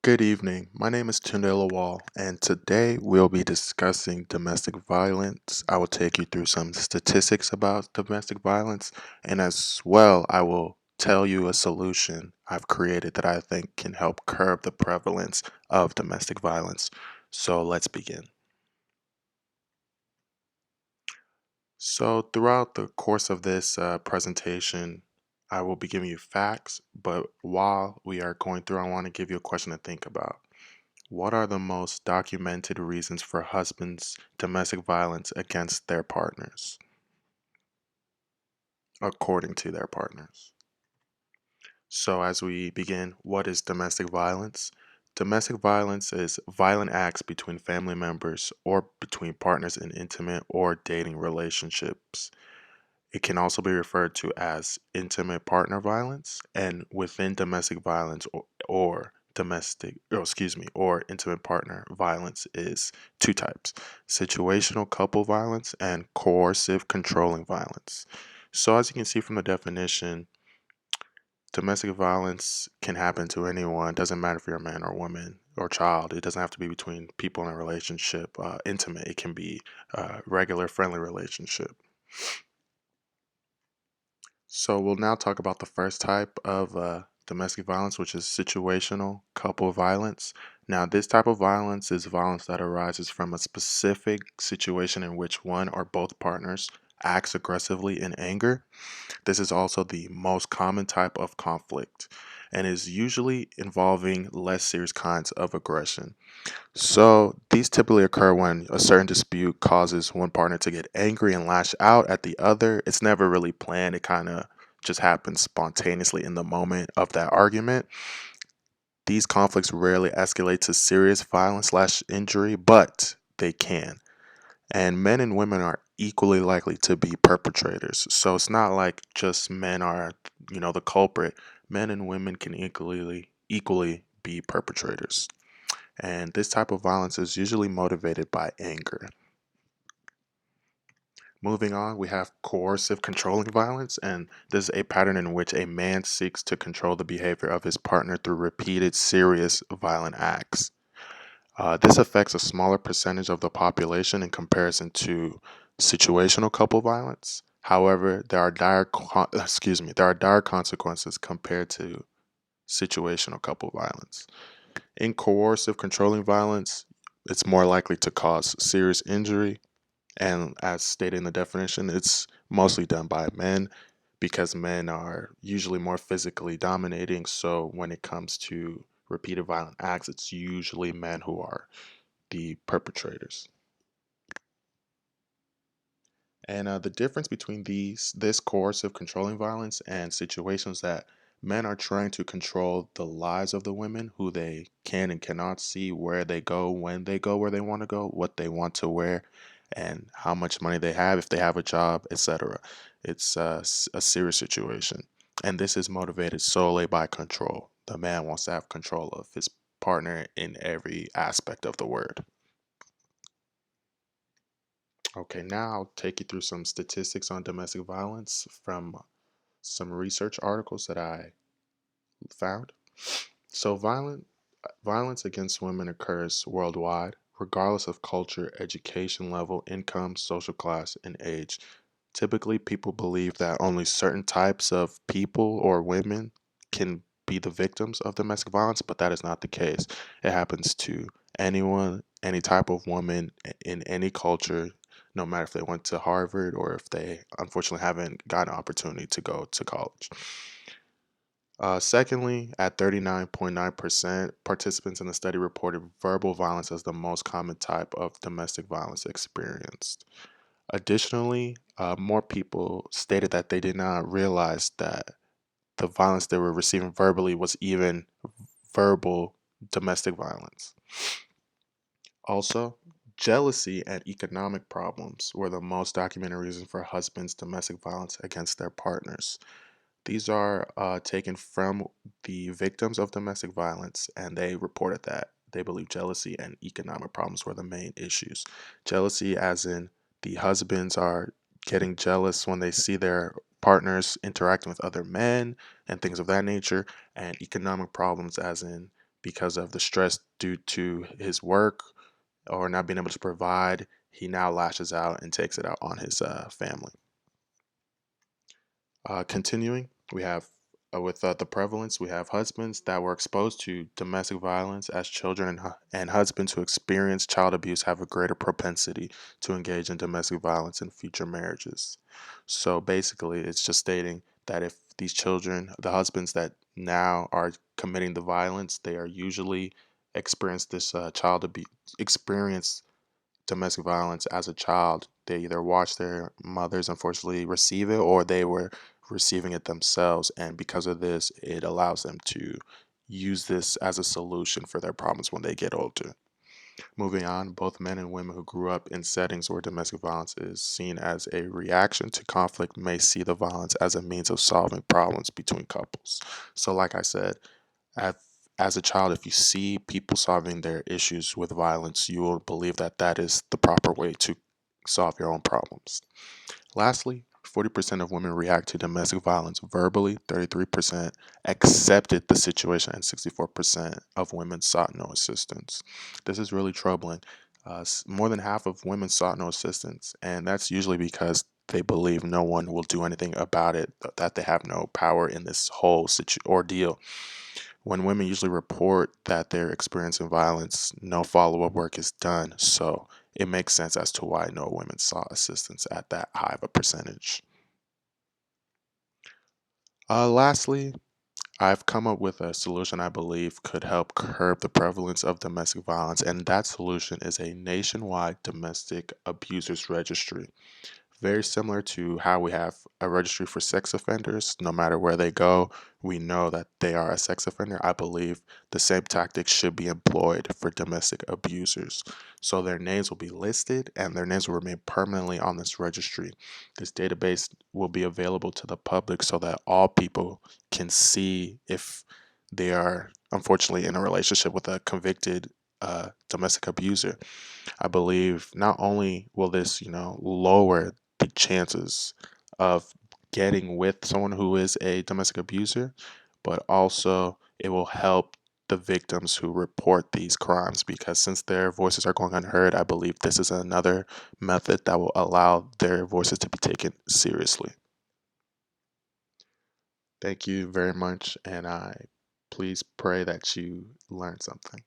Good evening. My name is Tunde Lawal, and today we'll be discussing domestic violence. I will take you through some statistics about domestic violence, and as well, I will tell you a solution I've created that I think can help curb the prevalence of domestic violence. So let's begin. So, throughout the course of this presentation, I will be giving you facts, but while we are going through, I want to give you a question to think about. What are the most documented reasons for husbands' domestic violence against their partners, according to their partners? So, as we begin, what is domestic violence? Domestic violence is violent acts between family members or between partners in intimate or dating relationships. It can also be referred to as intimate partner violence, and within domestic violence or intimate partner violence is two types: situational couple violence and coercive controlling violence. So, as you can see from the definition, domestic violence can happen to anyone. It doesn't matter if you're a man or woman or child. It doesn't have to be between people in a relationship, intimate. It can be regular, friendly relationship. So we'll now talk about the first type of domestic violence, which is situational couple violence. Now, this type of violence is violence that arises from a specific situation in which one or both partners acts aggressively in anger. This is also the most common type of conflict and is usually involving less serious kinds of aggression. So these typically occur when a certain dispute causes one partner to get angry and lash out at the other. It's never really planned. It kind of just happens spontaneously in the moment of that argument. These conflicts rarely escalate to serious violence slash injury, but they can. And men and women are equally likely to be perpetrators. So it's not like just men are, the culprit. Men and women can equally be perpetrators. And this type of violence is usually motivated by anger. Moving on, we have coercive controlling violence, and this is a pattern in which a man seeks to control the behavior of his partner through repeated, serious, violent acts. This affects a smaller percentage of the population in comparison to situational couple violence. However, there are dire consequences compared to situational couple violence. In coercive controlling violence, it's more likely to cause serious injury. And as stated in the definition, it's mostly done by men because men are usually more physically dominating. So when it comes to repeated violent acts, it's usually men who are the perpetrators. And the difference between this coercive controlling violence and situations that men are trying to control the lives of the women, who they can and cannot see, where they go, when they go where they want to go, what they want to wear, and how much money they have, if they have a job, etc. It's a serious situation. And this is motivated solely by control. The man wants to have control of his partner in every aspect of the word. Okay, now I'll take you through some statistics on domestic violence from some research articles that I found. So, violence against women occurs worldwide, regardless of culture, education level, income, social class, and age. Typically, people believe that only certain types of people or women can be the victims of domestic violence, but that is not the case. It happens to anyone, any type of woman in any culture, no matter if they went to Harvard or if they unfortunately haven't gotten an opportunity to go to college. Secondly, at 39.9%, participants in the study reported verbal violence as the most common type of domestic violence experienced. Additionally, more people stated that they did not realize that the violence they were receiving verbally was even verbal domestic violence. Also, jealousy and economic problems were the most documented reason for husbands' domestic violence against their partners. These are taken from the victims of domestic violence, and they reported that they believe jealousy and economic problems were the main issues. Jealousy, as in the husbands are getting jealous when they see their partners interacting with other men and things of that nature, and economic problems, as in because of the stress due to his work or not being able to provide, he now lashes out and takes it out on his family. Continuing, we have with the prevalence, we have husbands that were exposed to domestic violence as children, and husbands who experience child abuse have a greater propensity to engage in domestic violence in future marriages. So basically, it's just stating that if these children, the husbands that now are committing the violence, they are usually experience this child abuse, experience domestic violence as a child. They either watched their mothers unfortunately receive it or they were receiving it themselves. And because of this, it allows them to use this as a solution for their problems when they get older. Moving on, both men and women who grew up in settings where domestic violence is seen as a reaction to conflict may see the violence as a means of solving problems between couples. So, like I said, as, as a child, if you see people solving their issues with violence, you will believe that that is the proper way to solve your own problems. Lastly, 40% of women react to domestic violence verbally, 33% accepted the situation, and 64% of women sought no assistance. This is really troubling. More than half of women sought no assistance, and that's usually because they believe no one will do anything about it, that they have no power in this whole ordeal. When women usually report that they're experiencing violence, no follow up work is done. So it makes sense as to why no women sought assistance at that high of a percentage. Lastly, I've come up with a solution I believe could help curb the prevalence of domestic violence, and that solution is a nationwide domestic abusers registry. Very similar to how we have a registry for sex offenders. No matter where they go, we know that they are a sex offender. I believe the same tactics should be employed for domestic abusers. So their names will be listed and their names will remain permanently on this registry. This database will be available to the public so that all people can see if they are unfortunately in a relationship with a convicted domestic abuser. I believe not only will this, lower the chances of getting with someone who is a domestic abuser, but also it will help the victims who report these crimes because since their voices are going unheard, I believe this is another method that will allow their voices to be taken seriously. Thank you very much, and I please pray that you learn something.